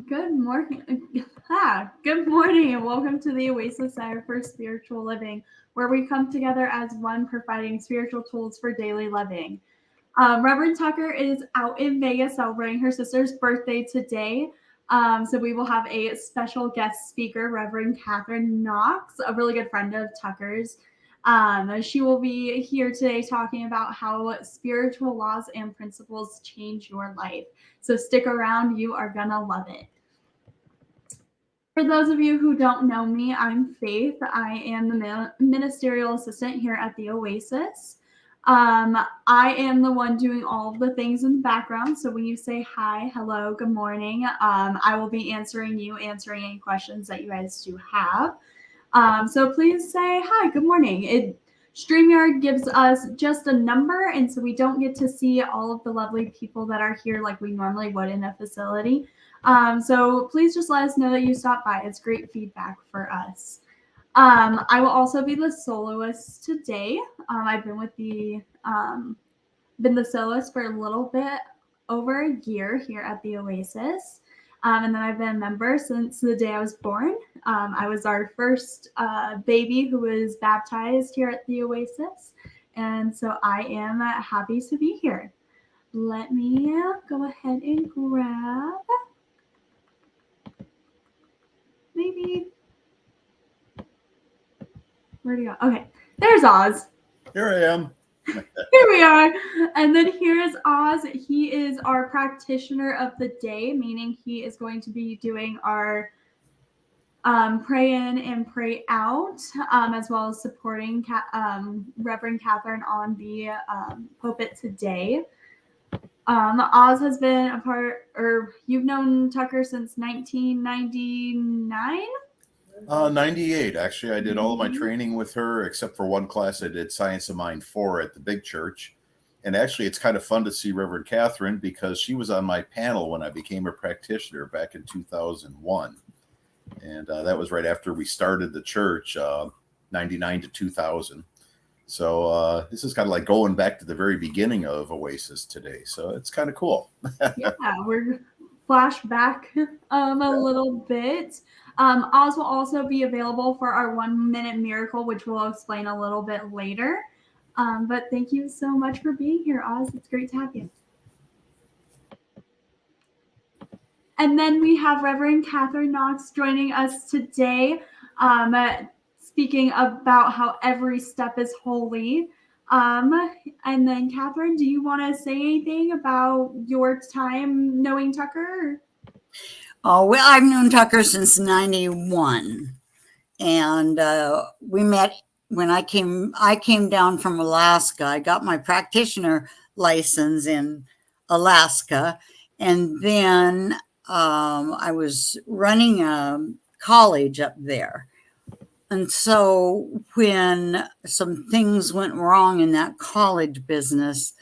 Good morning. Good morning, and welcome to the Oasis Center for Spiritual Living, where we come together as one, providing spiritual tools for daily living. Reverend Tucker is out in Vegas celebrating her sister's birthday today. So we will have a special guest speaker, Reverend Catherine Knox, a really good friend of Tucker's. She will be here today talking about how spiritual laws and principles change your life. So stick around, you are gonna love it. For those of you who don't know me, I'm Faith. I am the ministerial assistant here at the Oasis. I am the one doing all of the things in the background. So when you say hi, hello, good morning, I will be answering any questions that you guys do have. So please say hi, good morning. StreamYard gives us just a number, and so we don't get to see all of the lovely people that are here like we normally would in a facility. So please just let us know that you stopped by. It's great feedback for us. I will also be the soloist today. I've been the soloist for a little bit over a year here at the Oasis. And then I've been a member since the day I was born. I was our first baby who was baptized here at the Oasis. And so I am happy to be here. Let me go ahead and grab maybe. Where'd he go? Okay, there's Oz. Here I am. Here we are. And then here's Oz. He is our practitioner of the day, meaning he is going to be doing our pray in and pray out, as well as supporting Reverend Catherine on the pulpit today. Oz has been a part, or you've known Tucker since 1999? 98. Actually, I did all of my training with her, except for one class I did Science of Mind 4 at the big church. And actually, it's kind of fun to see Reverend Catherine because she was on my panel when I became a practitioner back in 2001. And that was right after we started the church, 99 to 2000. So this is kind of like going back to the very beginning of Oasis today. So it's kind of cool. Yeah, we're flashback a little bit. Oz will also be available for our 1 minute miracle, which we'll explain a little bit later. But thank you so much for being here, Oz. It's great to have you. And then we have Reverend Catherine Knox joining us today, speaking about how every step is holy. And then, Catherine, do you want to say anything about your time knowing Tucker? Oh, well, I've known Tucker since 91. And we met when I came down from Alaska. I got my practitioner license in Alaska. And then I was running a college up there. And so when some things went wrong in that college business,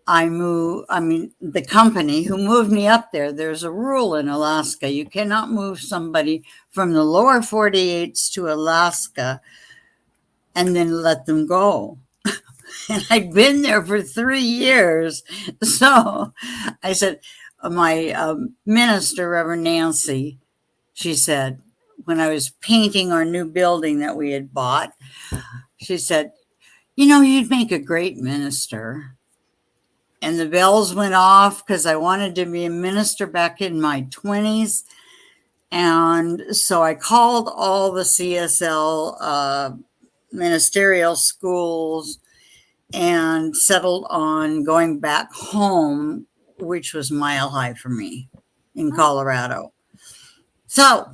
the company who moved me up there, there's a rule in Alaska. You cannot move somebody from the lower 48s to Alaska and then let them go. And I'd been there for 3 years. So I said, my minister, Reverend Nancy, she said, when I was painting our new building that we had bought, she said, you'd make a great minister. And the bells went off because I wanted to be a minister back in my 20s. And so I called all the CSL ministerial schools and settled on going back home, which was mile high for me in Colorado. So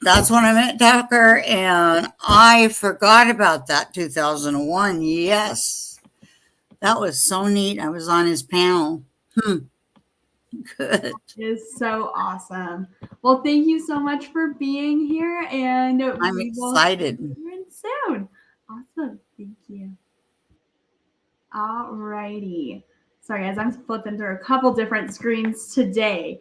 that's when I met Tucker, and I forgot about that 2001. Yes. That was so neat. I was on his panel. Good. It is so awesome. Well, thank you so much for being here, and I'm excited. Will see you soon. Awesome. Thank you. All righty. Sorry, guys, I'm flipping through a couple different screens today.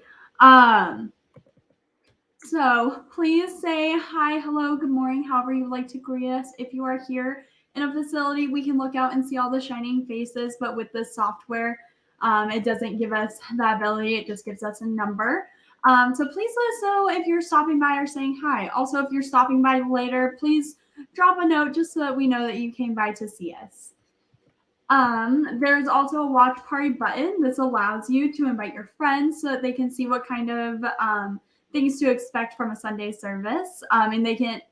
So please say hi, hello, good morning, however you would like to greet us. If you are here in a facility, we can look out and see all the shining faces, but with this software, it doesn't give us that ability. It just gives us a number. So please let us know if you're stopping by or saying hi. Also, if you're stopping by later, please drop a note just so that we know that you came by to see us. There's also a watch party button. This allows you to invite your friends so that they can see what kind of things to expect from a Sunday service, and they can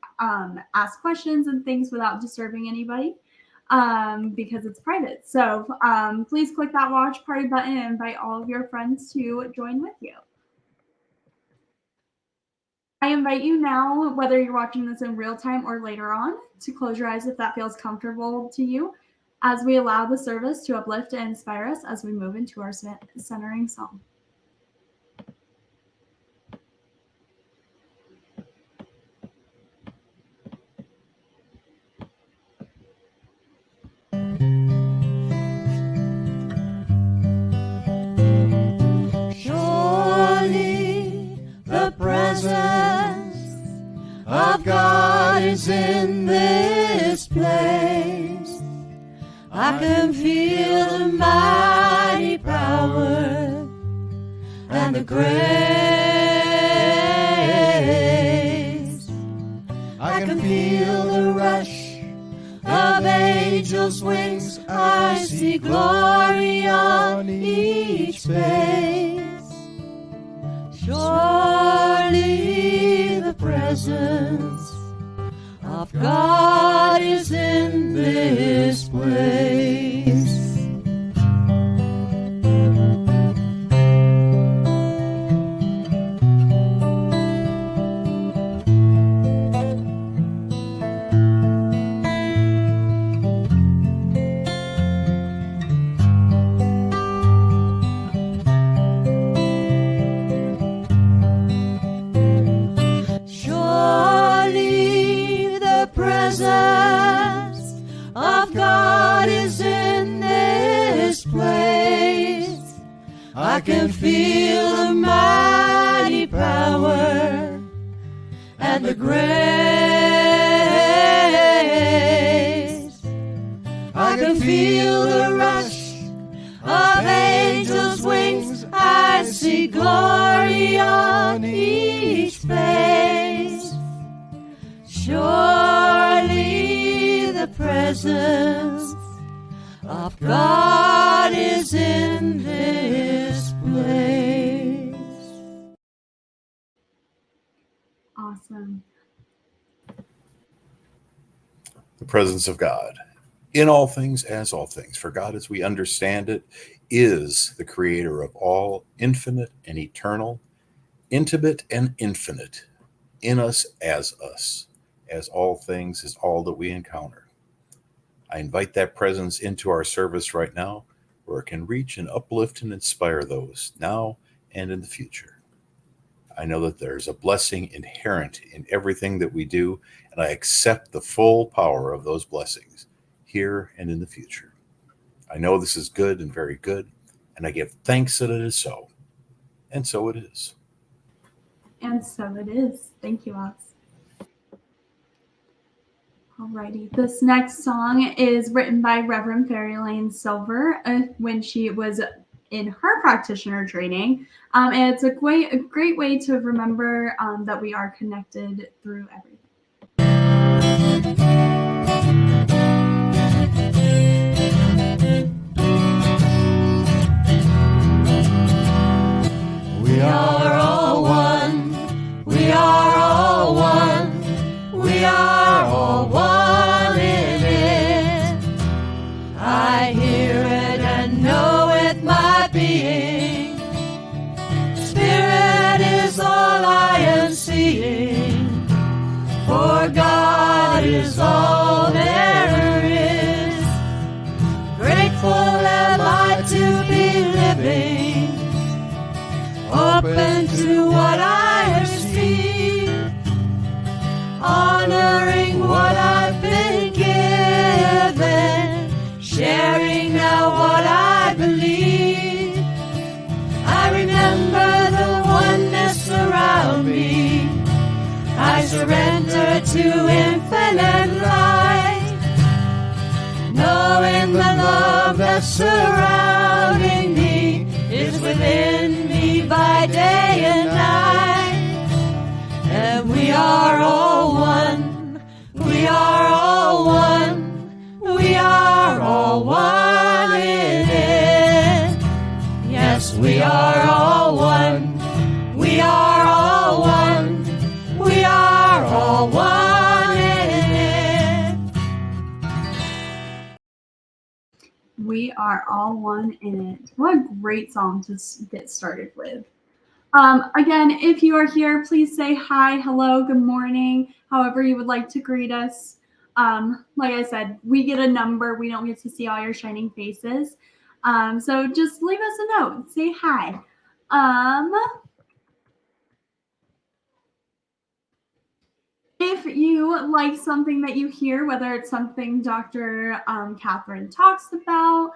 ask questions and things without disturbing anybody because it's private. So please click that watch party button and invite all of your friends to join with you. I invite you now, whether you're watching this in real time or later on, to close your eyes if that feels comfortable to you, as we allow the service to uplift and inspire us as we move into our centering song. Surely the presence of God is in this place. I can feel the mighty power and the grace. I can feel the rush of angels' wings. I see glory on each face. Surely the presence of God is in this place. Surely the presence of God is in this place. I can feel the mighty power and the grace. I can feel the rush of angels' wings. I see glory on each face. Surely the presence of God is in this place. Awesome. The presence of God in all things, as all things. For God, as we understand it, is the creator of all, infinite and eternal, intimate and infinite, in us, as all things is all that we encounter. I invite that presence into our service right now, where it can reach and uplift and inspire those now and in the future. I know that there's a blessing inherent in everything that we do, and I accept the full power of those blessings here and in the future. I know this is good and very good, and I give thanks that it is so. And so it is. And so it is. Thank you, Oz. Alrighty, this next song is written by Reverend Fairy Lane Silver when she was in her practitioner training. And it's a great way to remember that we are connected through everything. We are all one. We are all one. We are all one in it. I hear it and know it, my being. Spirit is all I am seeing. For God is all there is. Grateful am I to be living, open to what I have seen, honoring what I've been given, sharing now what I believe. I remember the oneness around me. I surrender to infinite light, knowing the love that's surrounding me is within me by day and night. We Are All One in It. What a great song to get started with. Again, if you are here, please say hi, hello, good morning, however you would like to greet us. Like I said, we get a number. We don't get to see all your shining faces. So just leave us a note. Say hi. If you like something that you hear, whether it's something Dr. Catherine talks about,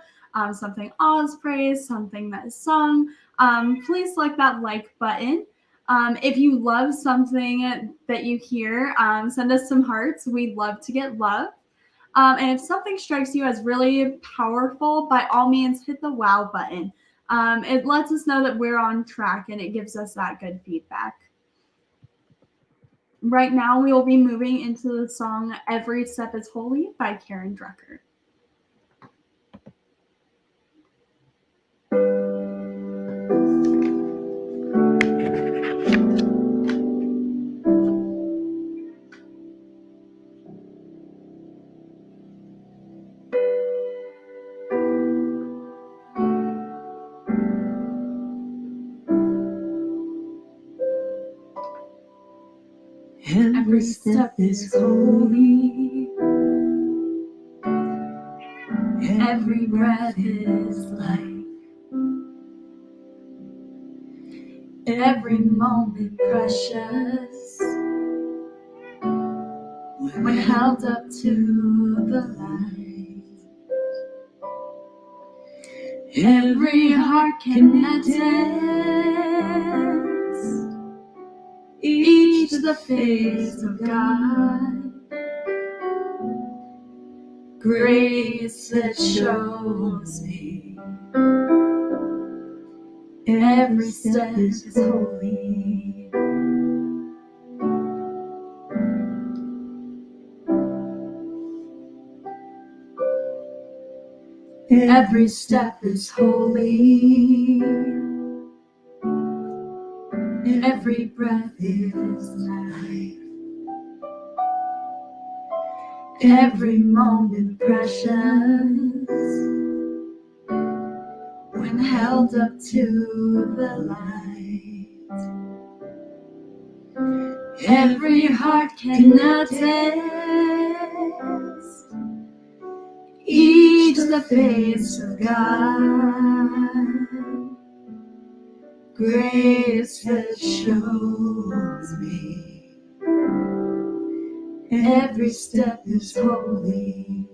something Oz prays, something that is sung, please select that like button. If you love something that you hear, send us some hearts. We'd love to get love. And if something strikes you as really powerful, by all means, hit the wow button. It lets us know that we're on track and it gives us that good feedback. Right now, we will be moving into the song Every Step is Holy by Karen Drucker. Every step is holy. Every breath is life. Every moment precious. When held up to the light. Every heart can attest. Each the face of God. Grace that shows me every step is holy. Every step is holy. Every breath is life. Every moment precious. When held up to the light. Every heart can attest. Each the face of God. Grace that shows me every step is holy.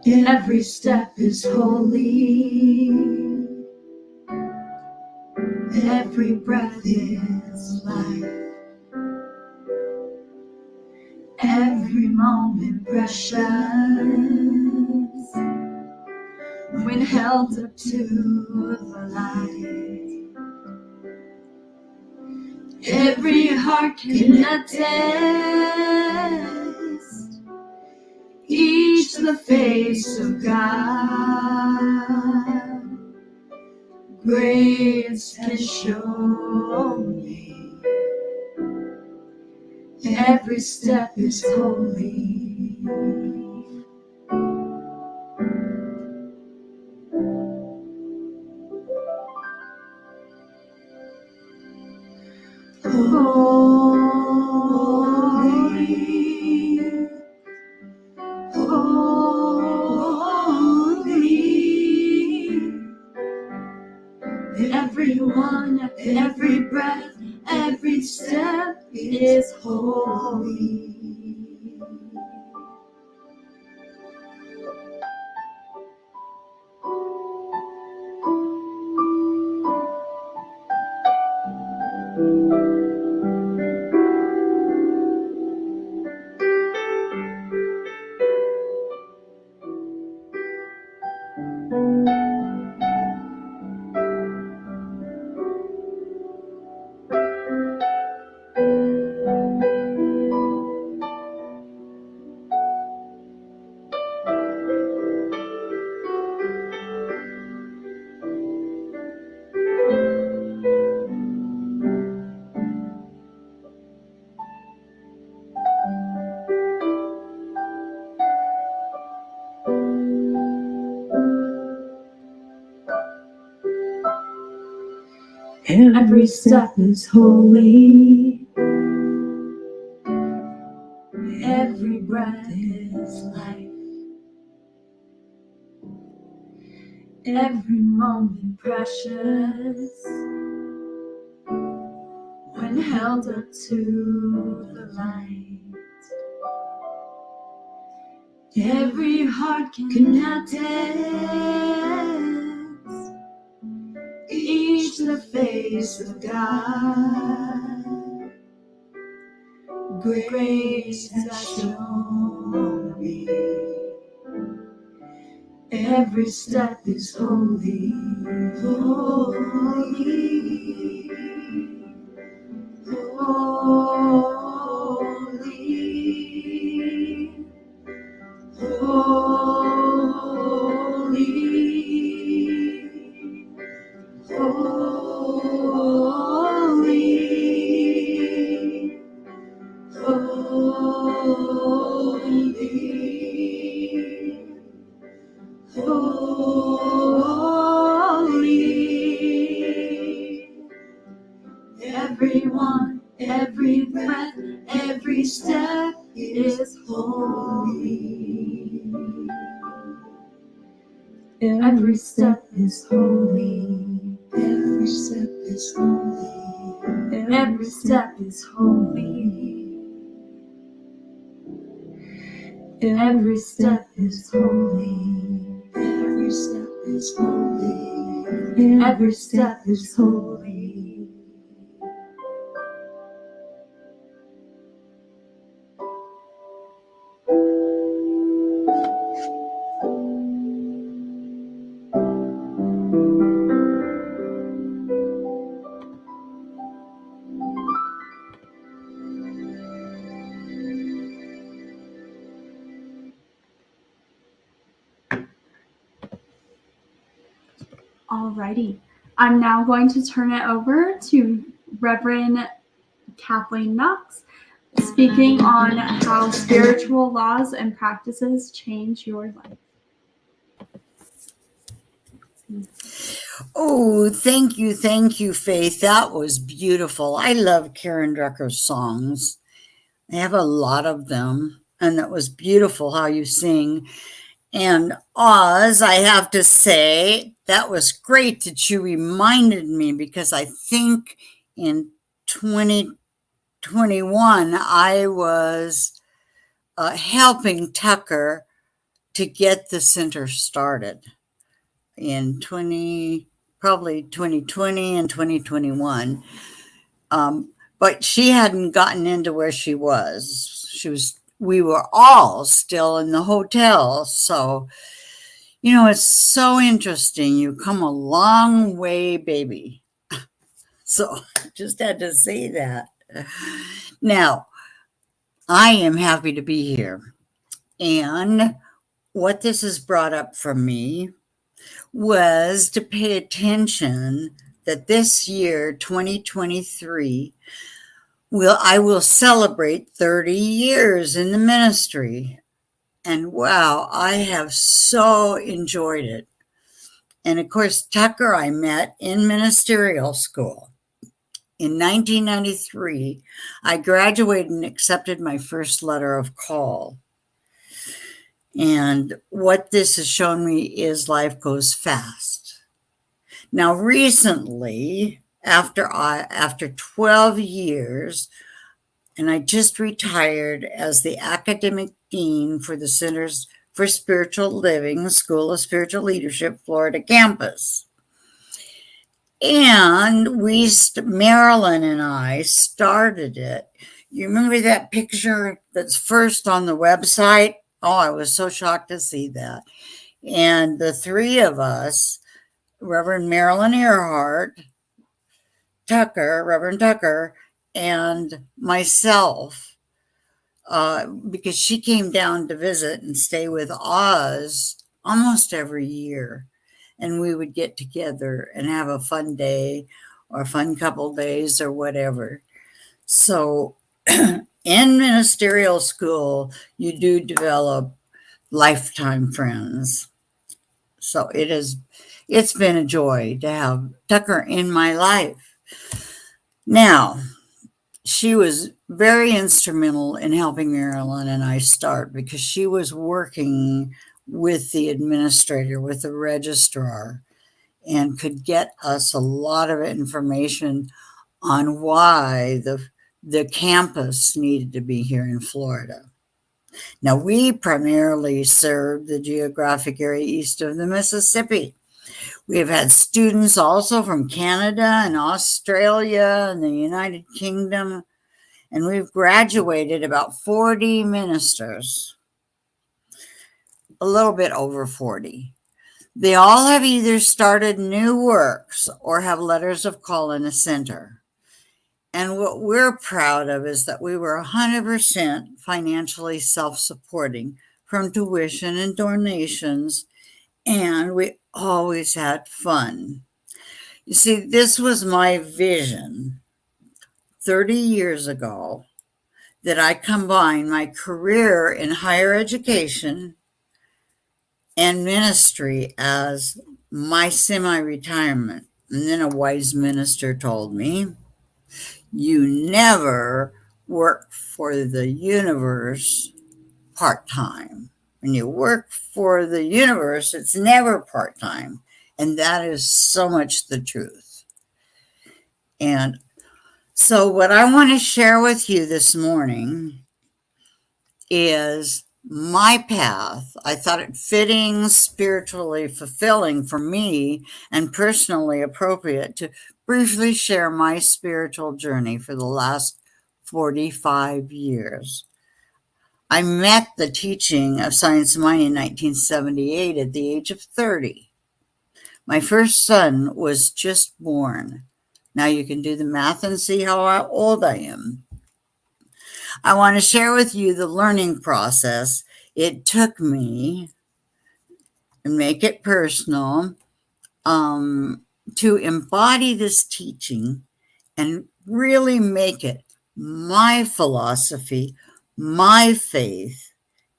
Every step is holy. Every breath is life. Every moment precious. When held up to the light. Every heart can attest. Each the face of God. Grace has shown me every step is holy. Holy, holy. Everyone, every breath, every step is holy. Every step is holy. Every breath is life. Every moment precious. When held up to the light. Every heart connected. Each the face of God. Grace has shown me. Every step is holy, holy, holy, holy, holy. Holy, everyone, every breath, every step is holy. Every step is holy. Every step is holy. Every step is holy. Every step is holy. Every step is holy. Every step is holy. Alrighty. I'm now going to turn it over to Reverend Kathleen Knox, speaking on how spiritual laws and practices change your life. Oh, thank you, Faith. That was beautiful. I love Karen Drucker's songs. I have a lot of them, and that was beautiful how you sing. And Oz, I have to say, that was great that you reminded me, because I think in 2021, I was helping Tucker to get the center started in probably 2020 and 2021. But she hadn't gotten into where she was. We were all still in the hotel. So, it's so interesting. You come a long way, baby. So just had to say that. Now, I am happy to be here. And what this has brought up for me was to pay attention that this year, 2023, I will celebrate 30 years in the ministry. And wow, I have so enjoyed it. And of course, Tucker, I met in ministerial school. In 1993, I graduated and accepted my first letter of call. And what this has shown me is life goes fast. Now, recently, after 12 years, and I just retired as the academic dean for the Centers for Spiritual Living, School of Spiritual Leadership, Florida campus. And Marilyn and I started it. You remember that picture that's first on the website? Oh, I was so shocked to see that. And the three of us, Reverend Marilyn Earhart, Reverend Tucker, and myself, because she came down to visit and stay with Oz almost every year. And we would get together and have a fun day or a fun couple days or whatever. So in ministerial school, you do develop lifetime friends. So it's been a joy to have Tucker in my life. Now, she was very instrumental in helping Marilyn and I start, because she was working with the administrator, with the registrar, and could get us a lot of information on why the campus needed to be here in Florida. Now, we primarily serve the geographic area east of the Mississippi. We have had students also from Canada and Australia and the United Kingdom, and we've graduated about 40 ministers, a little bit over 40. They all have either started new works or have letters of call in a center. And what we're proud of is that we were 100% financially self-supporting from tuition and donations, and we always had fun. You see, this was my vision 30 years ago, that I combined my career in higher education and ministry as my semi-retirement. And then a wise minister told me, you never work for the universe part-time. When you work for the universe, it's never part-time. And that is so much the truth. And so what I want to share with you this morning is my path. I thought it fitting, spiritually fulfilling for me, and personally appropriate to briefly share my spiritual journey for the last 45 years. I met the teaching of Science of Mind in 1978 at the age of 30. My first son was just born. Now you can do the math and see how old I am. I want to share with you the learning process it took me, and make it personal, to embody this teaching and really make it my philosophy, my faith,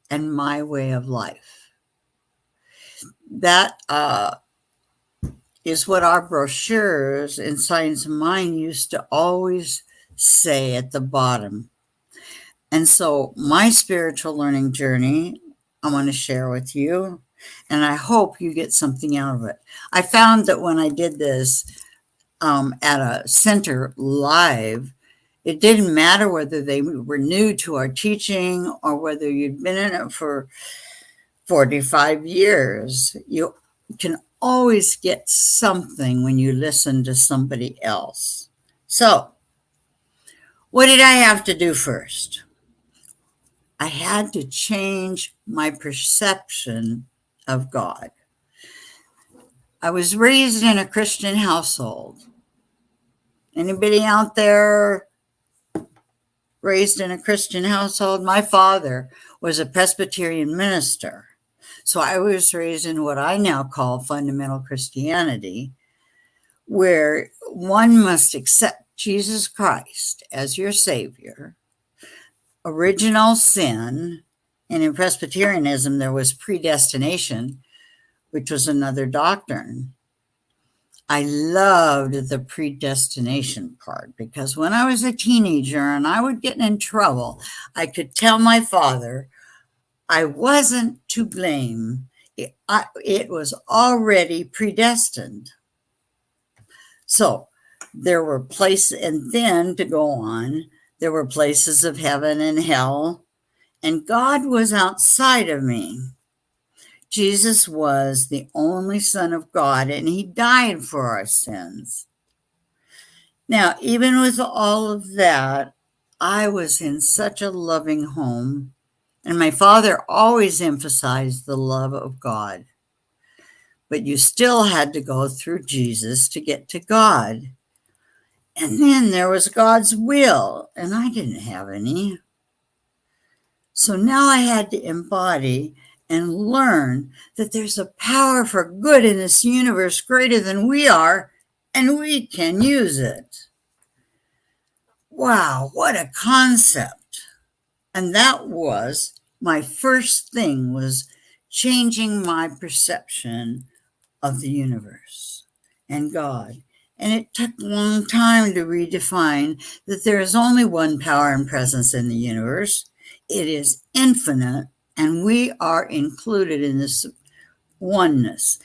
and my way of life. That is what our brochures in Science of Mind used to always say at the bottom. And so my spiritual learning journey, I want to share with you, and I hope you get something out of it. I found that when I did this at a center live, it didn't matter whether they were new to our teaching or whether you'd been in it for 45 years. You can always get something when you listen to somebody else. So, what did I have to do first? I had to change my perception of God. I was raised in a Christian household. Anybody out there raised in a Christian household? My father was a Presbyterian minister. So I was raised in what I now call fundamental Christianity, where one must accept Jesus Christ as your Savior, original sin, and in Presbyterianism, there was predestination, which was another doctrine. I loved the predestination part because when I was a teenager and I would get in trouble, I could tell my father I wasn't to blame. It was already predestined. So there were places, and then to go on, there were places of heaven and hell, and God was outside of me. Jesus was the only Son of God, and he died for our sins. Now, even with all of that, I was in such a loving home, and my father always emphasized the love of God. But you still had to go through Jesus to get to God. And then there was God's will, and I didn't have any. So now I had to embody and learn that there's a power for good in this universe greater than we are, and we can use it. Wow, what a concept. And that was my first thing, was changing my perception of the universe and God And it took a long time to redefine that there is only one power and presence in the universe. It is infinite, and we are included in this oneness.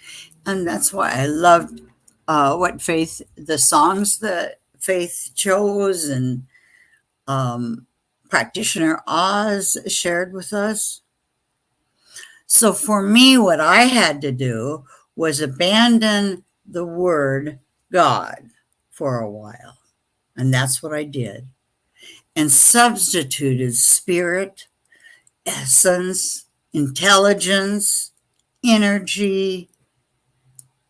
And that's why I loved the songs that Faith chose and practitioner Oz shared with us. So for me, what I had to do was abandon the word God for a while. And that's what I did. And substituted spirit, essence, intelligence, energy,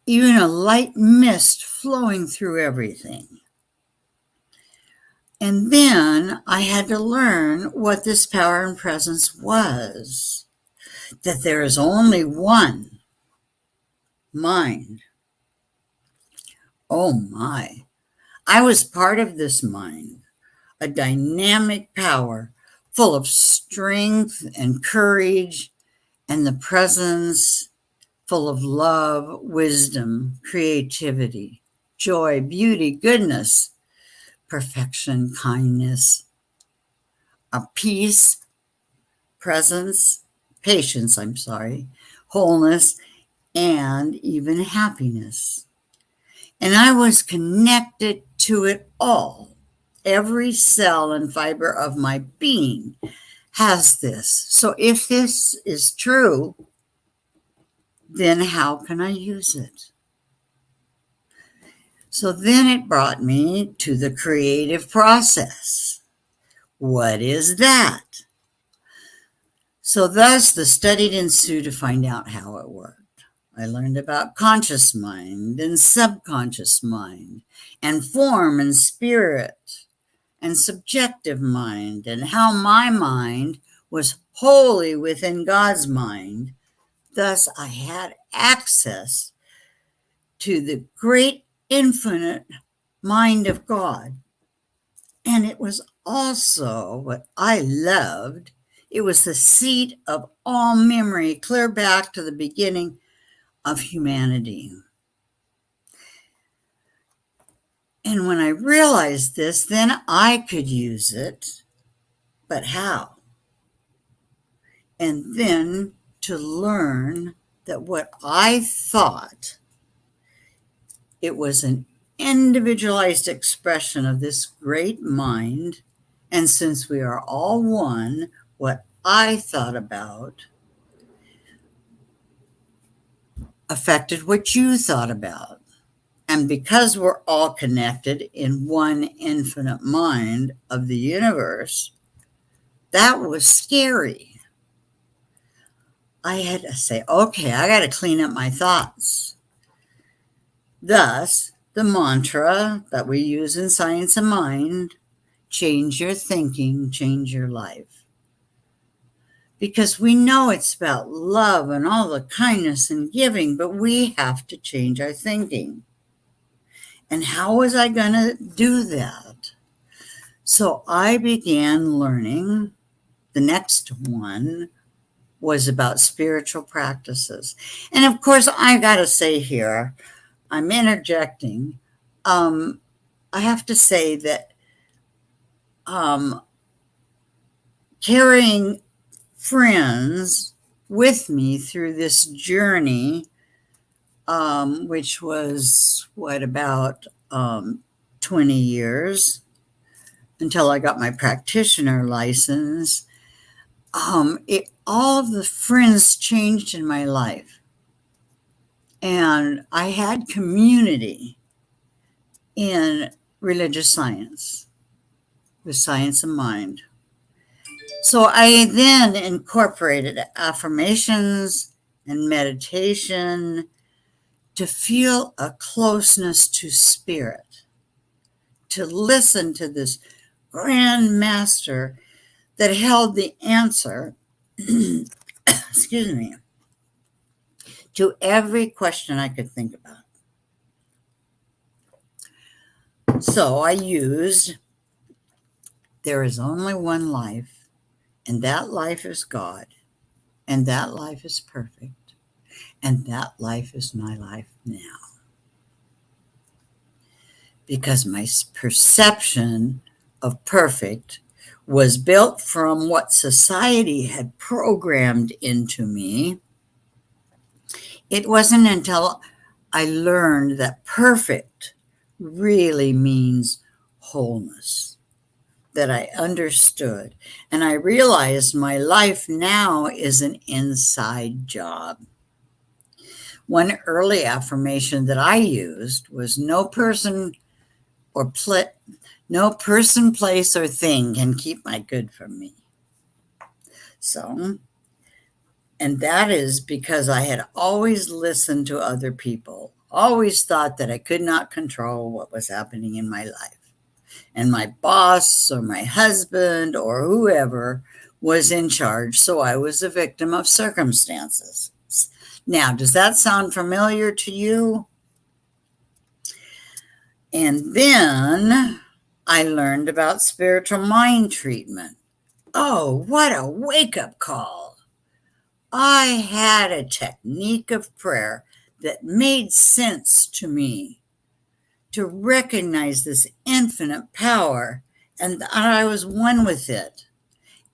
even a light mist flowing through everything. And then I had to learn what this power and presence was, that there is only one mind. Oh my, I was part of this mind, a dynamic power full of strength and courage, and the presence full of love, wisdom, creativity, joy, beauty, goodness, perfection, kindness, a peace, presence, patience, wholeness, and even happiness. And I was connected to it all. Every cell and fiber of my being has this. So if this is true, then how can I use it? So then it brought me to the creative process. What is that? So thus the study ensued to find out how it worked. I learned about conscious mind and subconscious mind, and form and spirit, and subjective mind, and how my mind was wholly within God's mind. Thus I had access to the great infinite mind of God. And it was also what I loved. It was the seat of all memory, clear back to the beginning of humanity. And when I realized this, then I could use it. But how? And then to learn that what I thought, it was an individualized expression of this great mind. And since we are all one, what I thought about affected what you thought about. And because we're all connected in one infinite mind of the universe, that was scary. I had to say, okay, I got to clean up my thoughts. Thus, the mantra that we use in Science of Mind, change your thinking, change your life. Because we know it's about love and all the kindness and giving, but we have to change our thinking. And how was I going to do that? So I began learning. The next one was about spiritual practices. And of course, I got to say here, I'm interjecting. I have to say that carrying friends with me through this journey, which was about 20 years until I got my practitioner license, all of the friends changed in my life. And I had community in religious science, the Science of Mind. So I then incorporated affirmations and meditation to feel a closeness to spirit, to listen to this grand master that held the answer, excuse me, to every question I could think about. So I used, there is only one life, and that life is God, and that life is perfect, and that life is my life now. because my perception of perfect was built from what society had programmed into me. It wasn't until I learned that perfect really means wholeness that I understood. And I realized my life now is an inside job. One early affirmation that I used was no person, place, or thing can keep my good from me. So, and that is because I had always listened to other people, always thought that I could not control what was happening in my life. And my boss or my husband or whoever was in charge, so I was a victim of circumstances. Now, does that sound familiar to you? And then I learned about spiritual mind treatment. Oh, what a wake-up call. I had a technique of prayer that made sense to me, to recognize this infinite power and that I was one with it.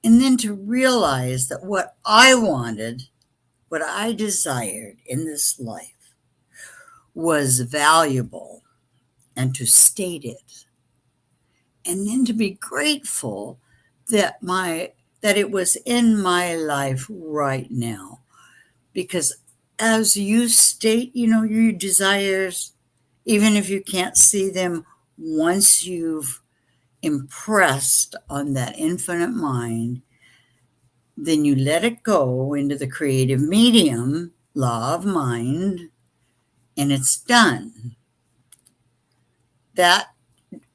And then to realize that what I wanted, what I desired in this life was valuable, and to state it. And then to be grateful that it was in my life right now. Because as you state, your desires, even if you can't see them, once you've impressed on that infinite mind, then you let it go into the creative medium, law of mind, and it's done.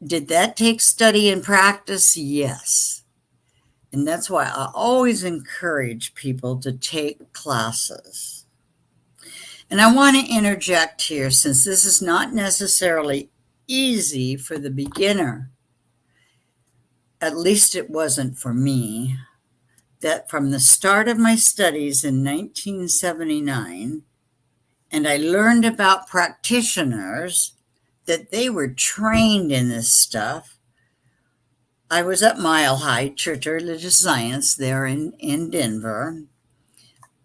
Did that take study and practice? Yes. And that's why I always encourage people to take classes. And I want to interject here, since this is not necessarily easy for the beginner, at least it wasn't for me, that from the start of my studies in 1979, and I learned about practitioners, that they were trained in this stuff. I was at Mile High Church of Religious Science there in Denver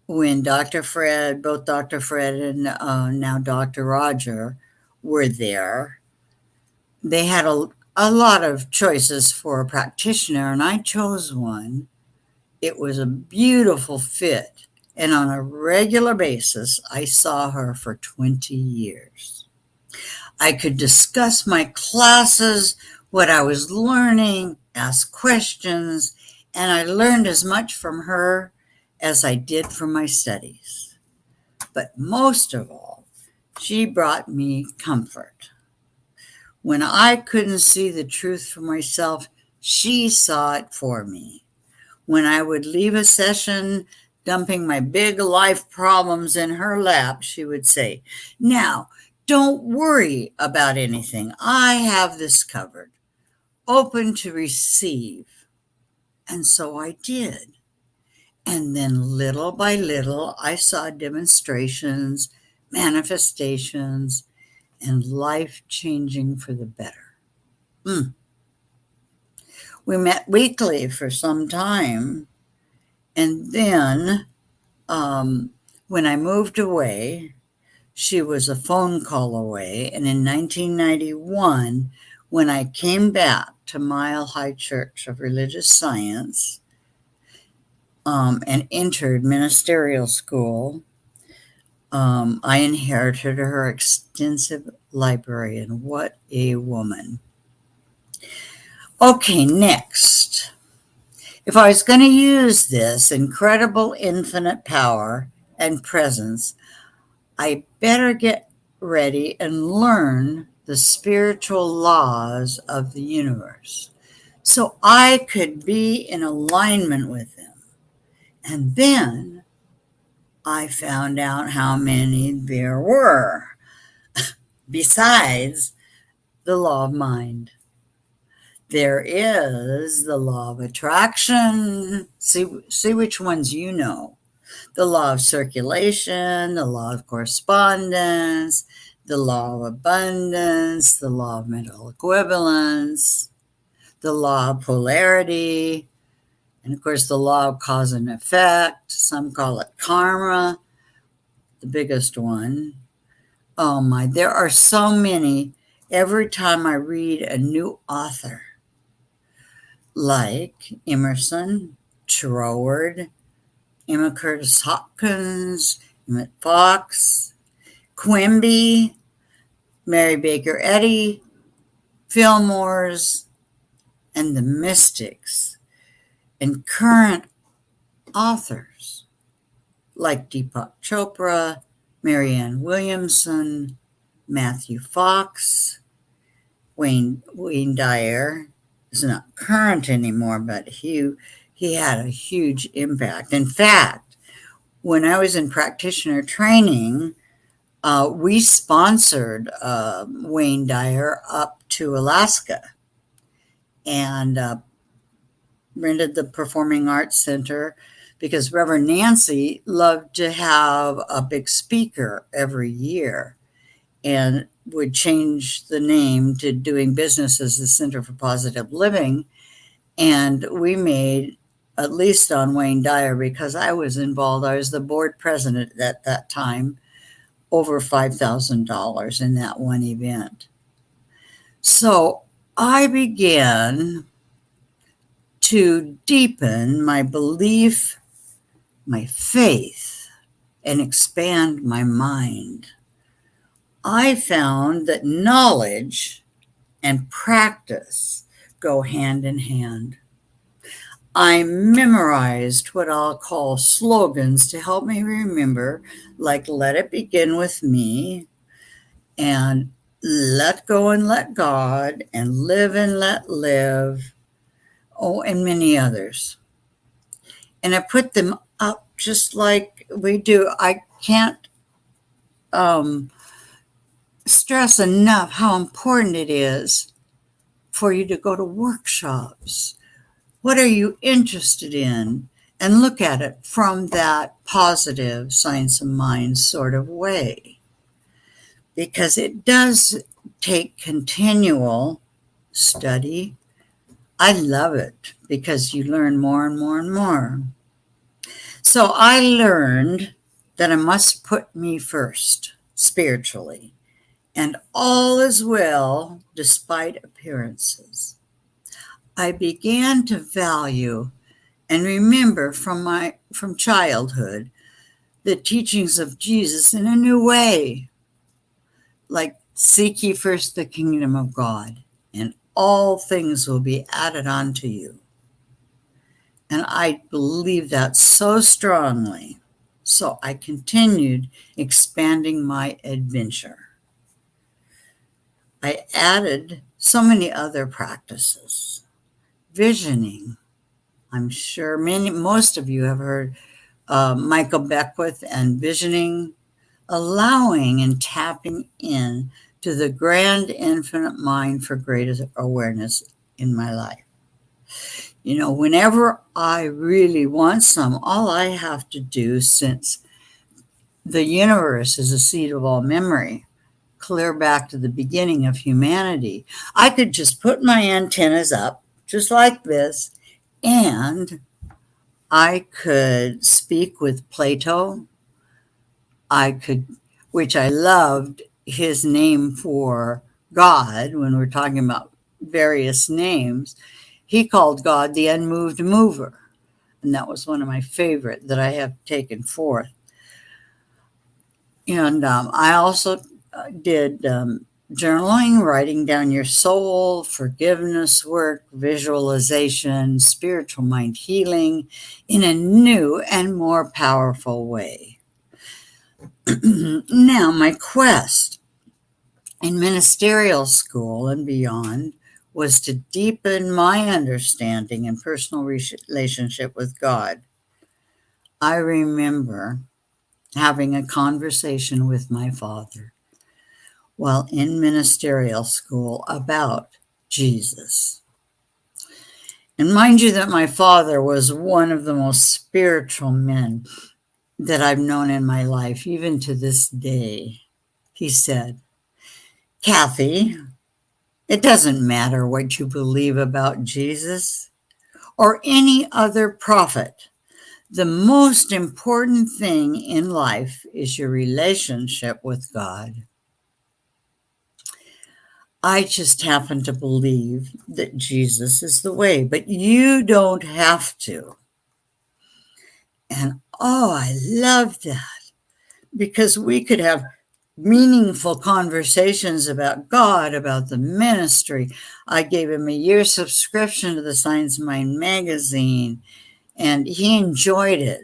when both Dr. Fred and now Dr. Roger were there. They had a lot of choices for a practitioner, and I chose one. It was a beautiful fit, and on a regular basis, I saw her for 20 years. I could discuss my classes, what I was learning, ask questions, and I learned as much from her as I did from my studies. But most of all, she brought me comfort. When I couldn't see the truth for myself, she saw it for me. When I would leave a session dumping my big life problems in her lap, she would say, "Now, don't worry about anything. I have this covered. Open to receive." And so I did. And then little by little, I saw demonstrations, manifestations, and life changing for the better. We met weekly for some time. And then when I moved away, she was a phone call away. And in 1991, when I came back to Mile High Church of Religious Science and entered ministerial school, I inherited her extensive library, and what a woman. Okay, next. If I was going to use this incredible infinite power and presence, I better get ready and learn the spiritual laws of the universe so I could be in alignment with them. And then I found out how many there were besides the law of mind. There is the law of attraction. See which ones you know. The law of circulation, the law of correspondence, the law of abundance, the law of mental equivalence, the law of polarity, and of course the law of cause and effect. Some call it karma, the biggest one. Oh my, there are so many. Every time I read a new author, like Emerson, Troward, Emma Curtis Hopkins, Emmett Fox, Quimby, Mary Baker Eddy, Fillmore's, and the mystics, and current authors like Deepak Chopra, Marianne Williamson, Matthew Fox, Wayne Dyer is not current anymore, but he had a huge impact. In fact, when I was in practitioner training, we sponsored Wayne Dyer up to Alaska and rented the Performing Arts Center because Reverend Nancy loved to have a big speaker every year and would change the name to Doing Business as the Center for Positive Living. And we made, at least on Wayne Dyer, because I was involved, I was the board president at that time, over $5,000 in that one event. So I began to deepen my belief, my faith, and expand my mind. I found that knowledge and practice go hand in hand. I memorized what I'll call slogans to help me remember, like let it begin with me, and let go and let God, and live and let live, and many others. And I put them up just like we do. I can't stress enough how important it is for you to go to workshops. What are you interested in? And look at it from that positive science of mind sort of way. Because it does take continual study. I love it because you learn more and more and more. So I learned that I must put me first spiritually, and all is well despite appearances. I began to value and remember from childhood the teachings of Jesus in a new way, like seek ye first the kingdom of God, and all things will be added unto you. And I believe that so strongly. So I continued expanding my adventure. I added so many other practices. Visioning. I'm sure most of you have heard Michael Beckwith and visioning, allowing and tapping in to the grand infinite mind for greater awareness in my life. You know, whenever I really want some, all I have to do, since the universe is a seed of all memory, clear back to the beginning of humanity, I could just put my antennas up, just like this, and I could speak with Plato. Which I loved his name for God when we're talking about various names. He called God the unmoved mover. And that was one of my favorite that I have taken forth. And I also did journaling, writing down your soul, forgiveness work, visualization, spiritual mind healing in a new and more powerful way. Now, my quest in ministerial school and beyond was to deepen my understanding and personal relationship with God. I remember having a conversation with my father while in ministerial school about Jesus. And mind you that my father was one of the most spiritual men that I've known in my life, even to this day. He said, Kathy, it doesn't matter what you believe about Jesus or any other prophet. The most important thing in life is your relationship with God. I just happen to believe that Jesus is the way, but you don't have to. And oh, I love that, because we could have meaningful conversations about God, about the ministry. I gave him a year subscription to the Science Mind magazine, and he enjoyed it.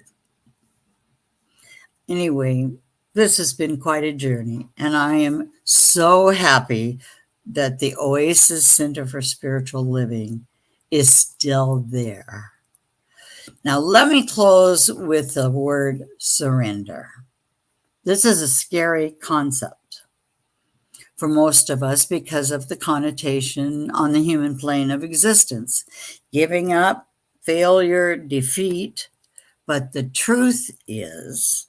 Anyway, this has been quite a journey, and I am so happy that the Oasis Center for Spiritual Living is still there. Now, let me close with the word surrender. This is a scary concept for most of us because of the connotation on the human plane of existence. Giving up, failure, defeat. But the truth is,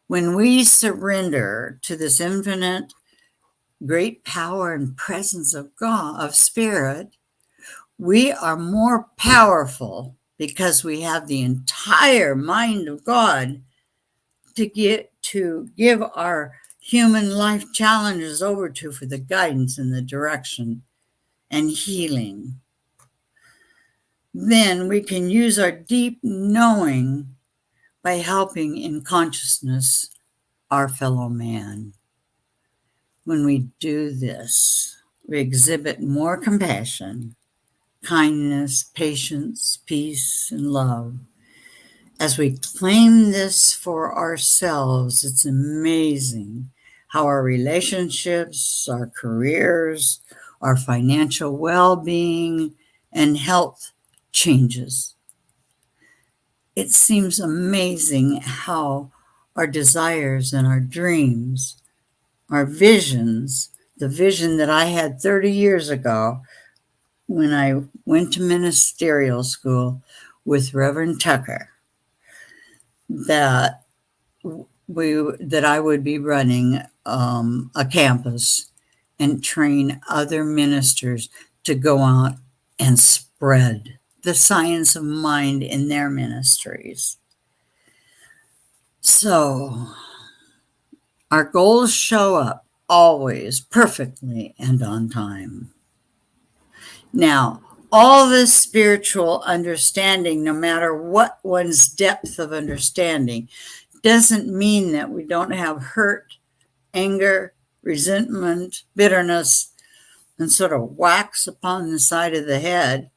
when we surrender to this infinite, great power and presence of God, of Spirit, we are more powerful because we have the entire mind of God to give our human life challenges over to for the guidance and the direction and healing. Then we can use our deep knowing by helping in consciousness our fellow man. When we do this, we exhibit more compassion, kindness, patience, peace, and love. As we claim this for ourselves, it's amazing how our relationships, our careers, our financial well-being, and health changes. It seems amazing how our desires and our dreams, our visions, the vision that I had 30 years ago when I went to ministerial school with Reverend Tucker, that I would be running a campus and train other ministers to go out and spread the science of mind in their ministries. So our goals show up always perfectly and on time. Now, all this spiritual understanding, no matter what one's depth of understanding, doesn't mean that we don't have hurt, anger, resentment, bitterness, and sort of whacks upon the side of the head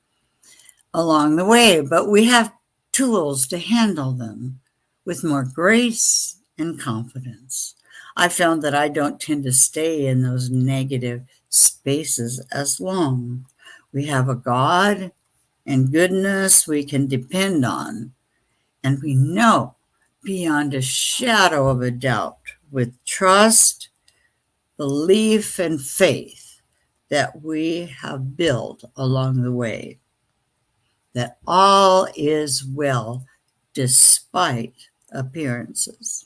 along the way. But we have tools to handle them with more grace and confidence. I found that I don't tend to stay in those negative spaces as long. We have a God and goodness we can depend on, and we know beyond a shadow of a doubt, with trust, belief, and faith that we have built along the way, that all is well despite appearances.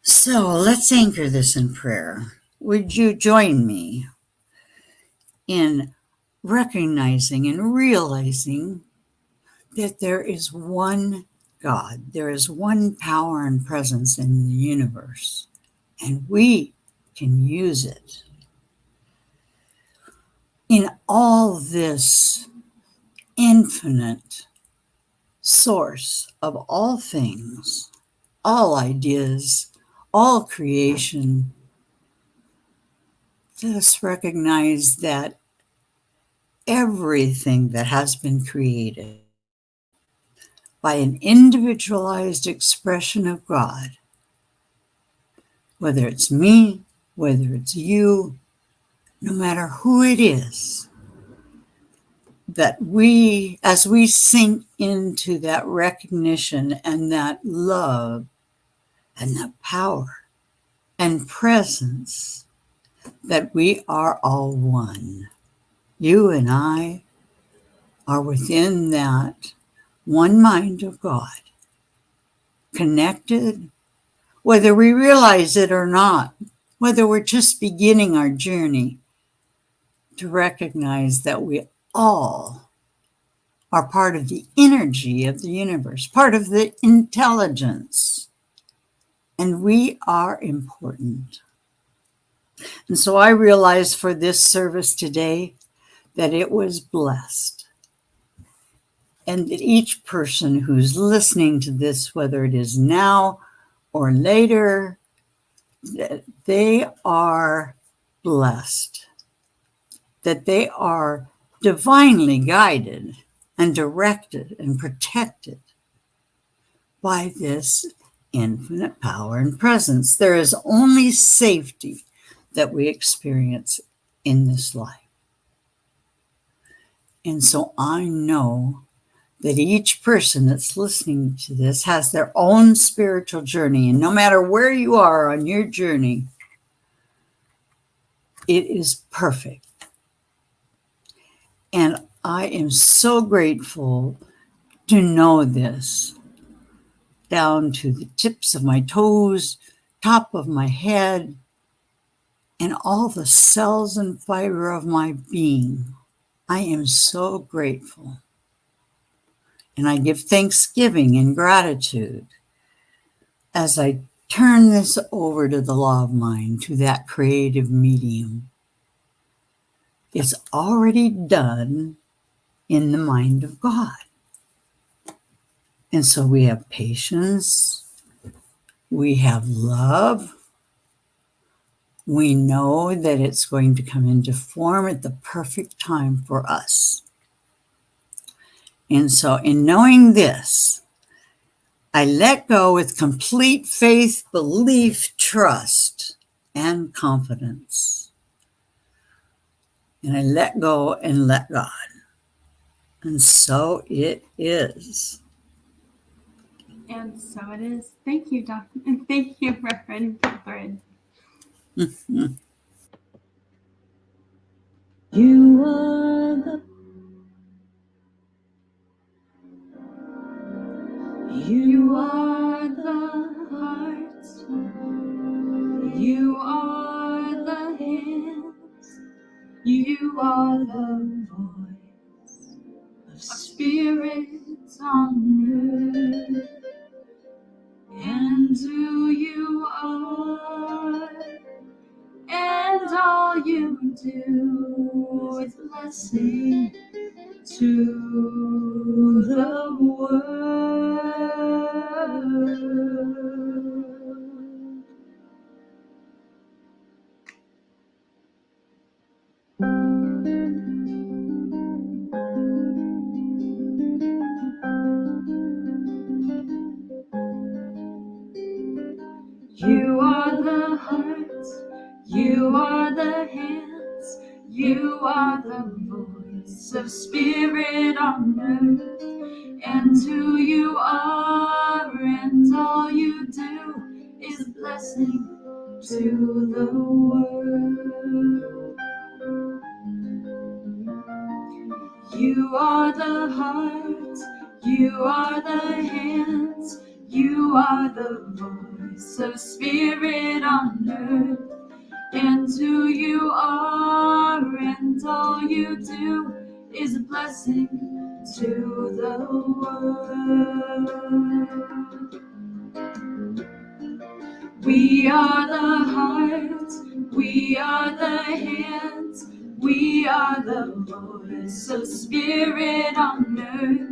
So let's anchor this in prayer. Would you join me in recognizing and realizing that there is one God, there is one power and presence in the universe, and we can use it. In all this infinite source of all things, all ideas, all creation, let us recognize that everything that has been created by an individualized expression of God, whether it's me, whether it's you, no matter who it is, that we, as we sink into that recognition and that love and that power and presence, that we are all one. You and I are within that one mind of God, connected, whether we realize it or not. whether we're just beginning our journey, to recognize that we all are part of the energy of the universe, part of the intelligence, and we are important. And so I realized for this service today that it was blessed. And that each person who's listening to this, whether it is now or later, that they are blessed, that they are divinely guided and directed and protected by this infinite power and presence. There is only safety that we experience in this life. And so I know that each person that's listening to this has their own spiritual journey. And no matter where you are on your journey, it is perfect. And I am so grateful to know this down to the tips of my toes, top of my head, and all the cells and fiber of my being. I am so grateful. And I give thanksgiving and gratitude as I turn this over to the law of mind, to that creative medium. It's already done in the mind of God. And so we have patience, we have love, we know that it's going to come into form at the perfect time for us. And so in knowing this, I let go with complete faith, belief, trust, and confidence. And I let go and let God. And so it is. And so it is. Thank you, Dr. And thank you, Reverend Catherine. You are the You are the heart. You are the hands. You are the voice of spirits on earth. And who you are, and all you do is blessing to the world. You are the heart, you are the hands, you are the voice of spirit on earth. And who you are and all you do is blessing to the world. You are the heart, you are the hands, you are the voice of spirit on earth. And who you are and all you do is a blessing to the world. We are the heart, we are the hands, we are the voice of spirit on earth.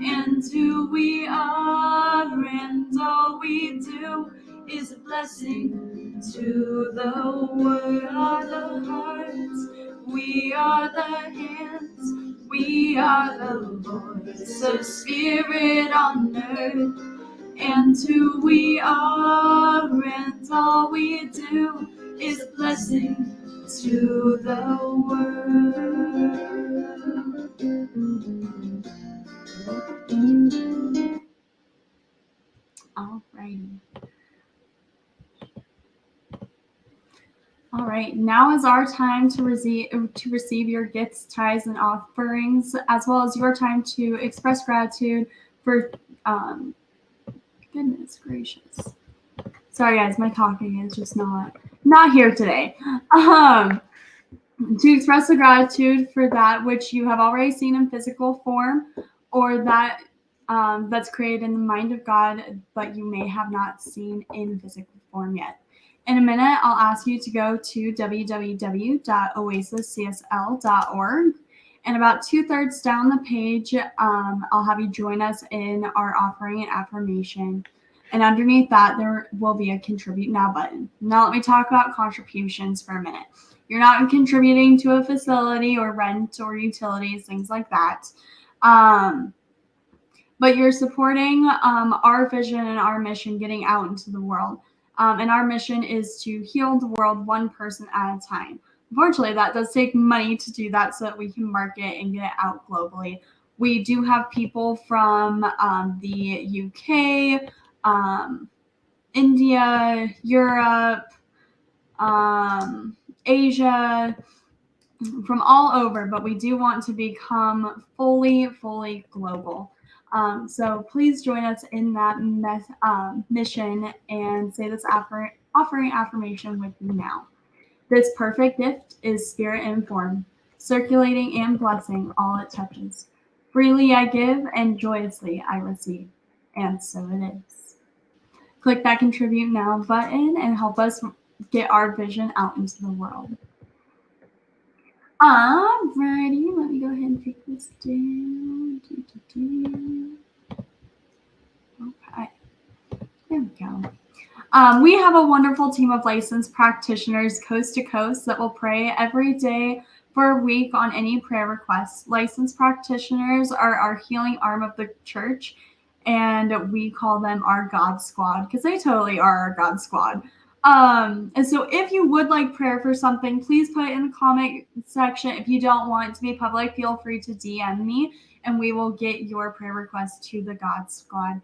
And who we are and all we do is a blessing to the world. We are the hearts, we are the hands, we are the voice of spirit on earth. And who we are and all we do is a blessing to the world. Alrighty. All right, now is our time to receive your gifts, tithes, and offerings, as well as your time to express gratitude for, goodness gracious. Sorry guys, my talking is just not not here today. To express the gratitude for that which you have already seen in physical form, or that that's created in the mind of God, but you may have not seen in physical form yet. In a minute, I'll ask you to go to www.oasiscsl.org. And about 2/3 down the page, I'll have you join us in our offering and affirmation. And underneath that, there will be a Contribute Now button. Now, let me talk about contributions for a minute. You're not contributing to a facility or rent or utilities, things like that. But you're supporting our vision and our mission getting out into the world. And our mission is to heal the world one person at a time. Unfortunately, that does take money to do that so that we can market and get it out globally. We do have people from the UK, India, Europe, Asia, from all over, but we do want to become fully global. So please join us in that mission and say this offering affirmation with me now. This perfect gift is spirit and form, circulating and blessing all it touches. Freely I give and joyously I receive. And so it is. Click that Contribute Now button and help us get our vision out into the world. Alrighty, let me go ahead and take this down. Okay, there we go. We have a wonderful team of licensed practitioners coast to coast that will pray every day for a week on any prayer requests. Licensed practitioners are our healing arm of the church, and we call them our God Squad because they totally are our God Squad. And so if you would like prayer for something, please put it in the comment section. If you don't want it to be public, feel free to DM me and we will get your prayer request to the God Squad.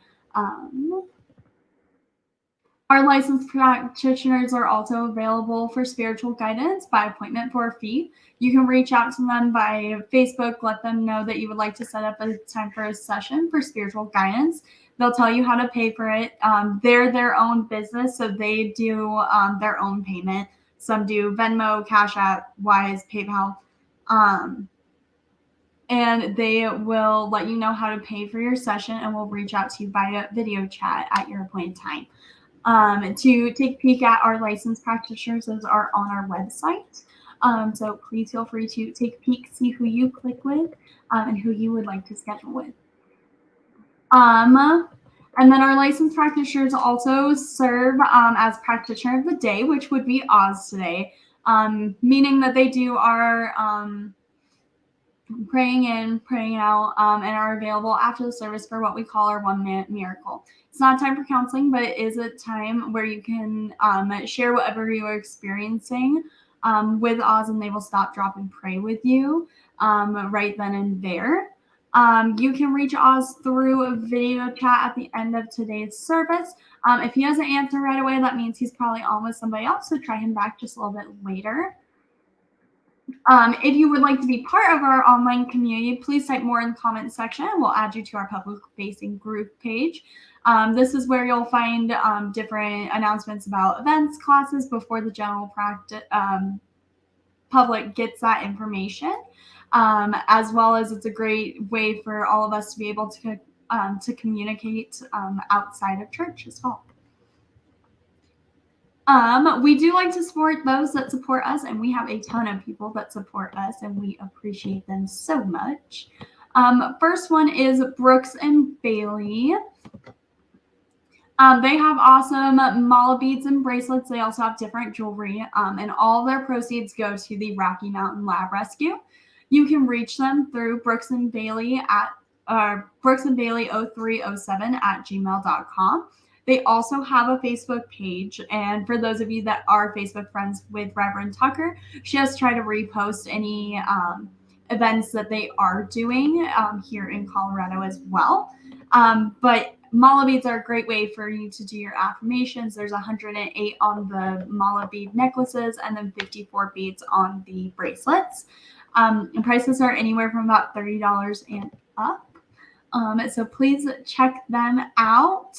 Our licensed practitioners are also available for spiritual guidance by appointment for a fee. You can reach out to them by Facebook, let them know that you would like to set up a time for a session for spiritual guidance. They'll tell you how to pay for it. They're their own business, so they do their own payment. Some do Venmo, Cash App, Wise, PayPal. And they will let you know how to pay for your session and will reach out to you via video chat at your appointed time. To take a peek at our licensed practitioners, those are on our website. So please feel free to take a peek, see who you click with, and who you would like to schedule with. And then our licensed practitioners also serve as practitioner of the day, which would be Oz today, meaning that they do our praying in, praying out, and are available after the service for what we call our 1-minute miracle. It's not time for counseling, but it is a time where you can share whatever you are experiencing with Oz, and they will stop, drop, and pray with you right then and there. You can reach Oz through a video chat at the end of today's service. If he doesn't answer right away, that means he's probably on with somebody else, so try him back just a little bit later. If you would like to be part of our online community, please type more in the comment section and we'll add you to our public-facing group page. This is where you'll find different announcements about events, classes before the general public gets that information, as well as it's a great way for all of us to be able to communicate outside of church as well. We do like to support those that support us, and we have a ton of people that support us, and we appreciate them so much. First one is Brooks and Bailey. They have awesome mala beads and bracelets. They also have different jewelry, and all their proceeds go to the Rocky Mountain Lab Rescue. You can reach them through Brooks and Bailey at brooksandbailey0307@gmail.com. They also have a Facebook page, and for those of you that are Facebook friends with Reverend Tucker, she has tried to repost any events that they are doing here in Colorado as well. But mala beads are a great way for you to do your affirmations. There's 108 on the mala bead necklaces and then 54 beads on the bracelets. And prices are anywhere from about $30 and up. So please check them out.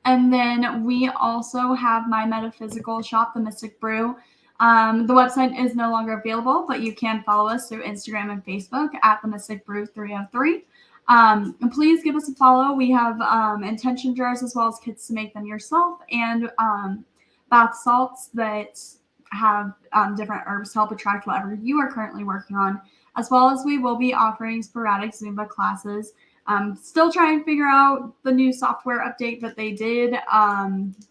And then we also have my metaphysical shop, The Mystic Brew. The website is no longer available, but you can follow us through Instagram and Facebook at The Mystic Brew 303. And please give us a follow. We have intention jars as well as kits to make them yourself, and bath salts that have different herbs to help attract whatever you are currently working on, as well as we will be offering sporadic Zumba classes. Still trying to figure out the new software update that they did,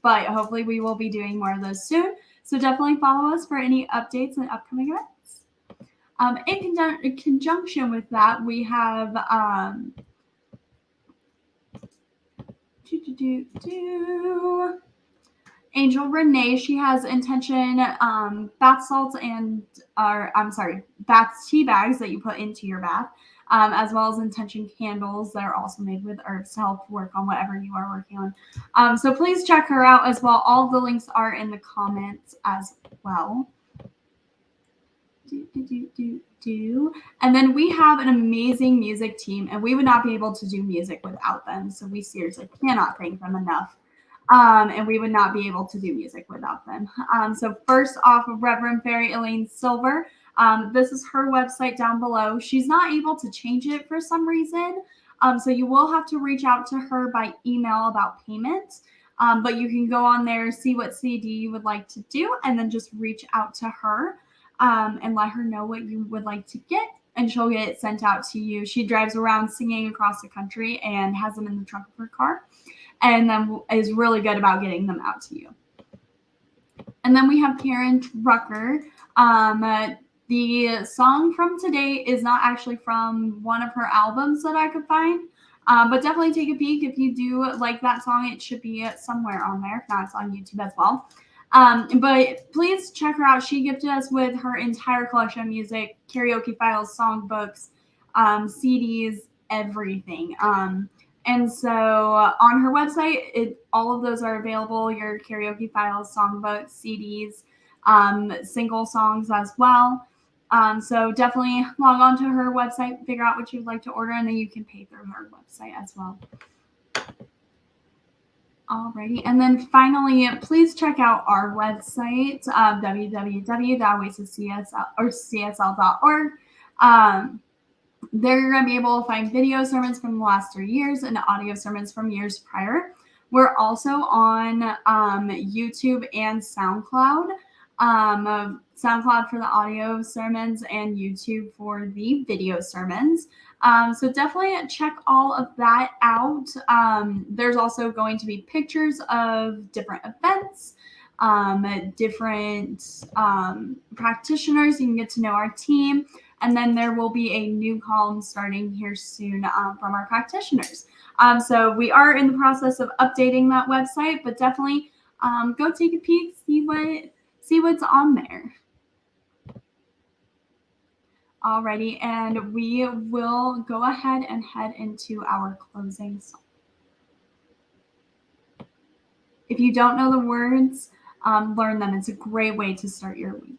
but hopefully we will be doing more of those soon. So definitely follow us for any updates and upcoming events. In conjunction with that, we have Angel Renee. She has intention bath salts bath tea bags that you put into your bath, as well as intention candles that are also made with herbs to help work on whatever you are working on. So please check her out as well. All of the links are in the comments as well. And then we have an amazing music team, and we would not be able to do music without them. So we seriously cannot thank them enough. And we would not be able to do music without them. So first off, Reverend Fairy Elaine Silver. This is her website down below. She's not able to change it for some reason. So you will have to reach out to her by email about payment. But you can go on there, see what CD you would like to do, and then just reach out to her and let her know what you would like to get, and she'll get it sent out to you. She drives around singing across the country and has them in the trunk of her car, and then is really good about getting them out to you. And then we have Karen Rucker. The song from today is not actually from one of her albums that I could find, but definitely take a peek. If you do like that song, it should be somewhere on there. If not, it's on YouTube as well. But please check her out. She gifted us with her entire collection of music, karaoke files, songbooks, CDs, everything. And so on her website, all of those are available, your karaoke files, songbooks, CDs, single songs as well. So definitely log on to her website, figure out what you'd like to order, and then you can pay through her website as well. Alrighty, and then finally, please check out our website, www.oasiscsl.org. There you're going to be able to find video sermons from the last 3 years and audio sermons from years prior. We're also on YouTube and SoundCloud. SoundCloud for the audio sermons and YouTube for the video sermons. So definitely check all of that out. There's also going to be pictures of different events, different practitioners. You can get to know our team. And then there will be a new column starting here soon from our practitioners. So we are in the process of updating that website, but definitely go take a peek, see what's on there. Alrighty, and we will go ahead and head into our closing song. If you don't know the words, learn them. It's a great way to start your week.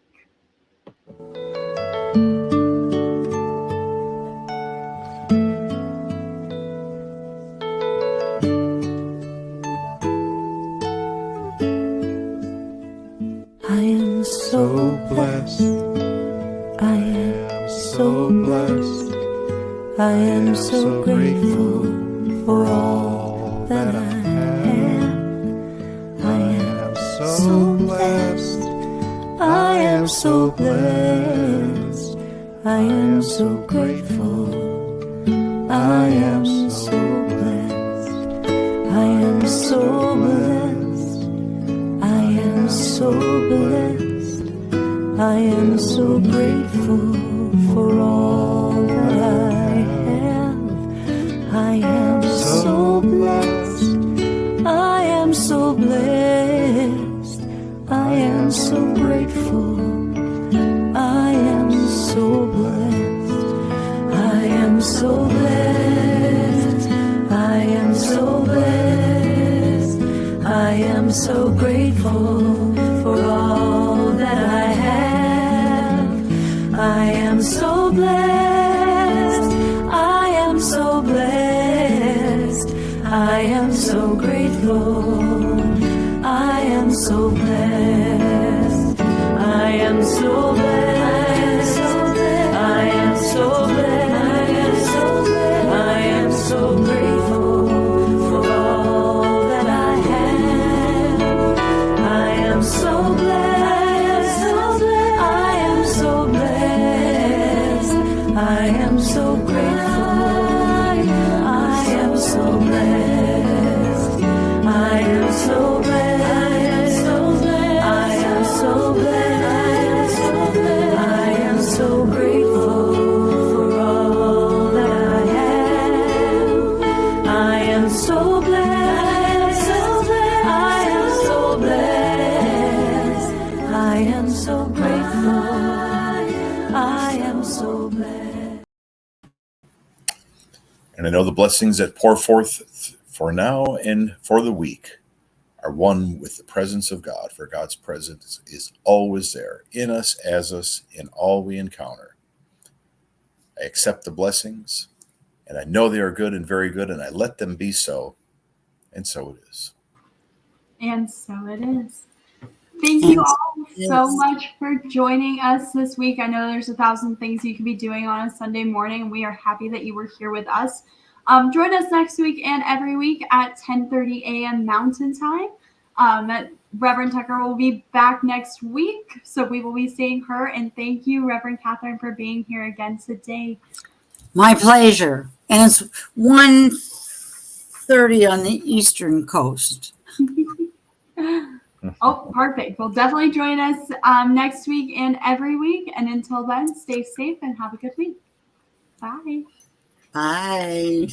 I am so blessed. I am so blessed. I am so grateful for all that I have. I am so blessed. I am so blessed. I am so grateful. I am so blessed. I am so blessed. I am so blessed. I am so grateful for all that I have. I am so blessed. I am so blessed. I am so grateful. I am so blessed. I am so blessed. I am so blessed. I am so grateful for all that I have. I am so blessed. I am so blessed. I am so grateful. so blessed. I am so blessed. I am so blessed. I am so grateful for all that I have. I am so blessed. I am so blessed. I am so grateful. I am so blessed. I am so blessed. I am so blessed. I am so grateful for all that I have. I am so blessed. I am so blessed. I am so grateful. I am so blessed. And I know the blessings that pour forth for now and for the week are one with the presence of God, for God's presence is always there, in us, as us, in all we encounter. I accept the blessings, and I know they are good and very good, and I let them be so, and so it is. And so it is. Thank you all so Yes. much for joining us this week. I know there's 1,000 things you could be doing on a Sunday morning, and we are happy that you were here with us. Join us next week and every week at 10:30 a.m. Mountain Time. Reverend Tucker will be back next week, so we will be seeing her. And thank you, Reverend Catherine, for being here again today. My pleasure. And it's 1:30 on the Eastern Coast. Oh, perfect. Well, definitely join us next week and every week. And until then, stay safe and have a good week. Bye. Bye.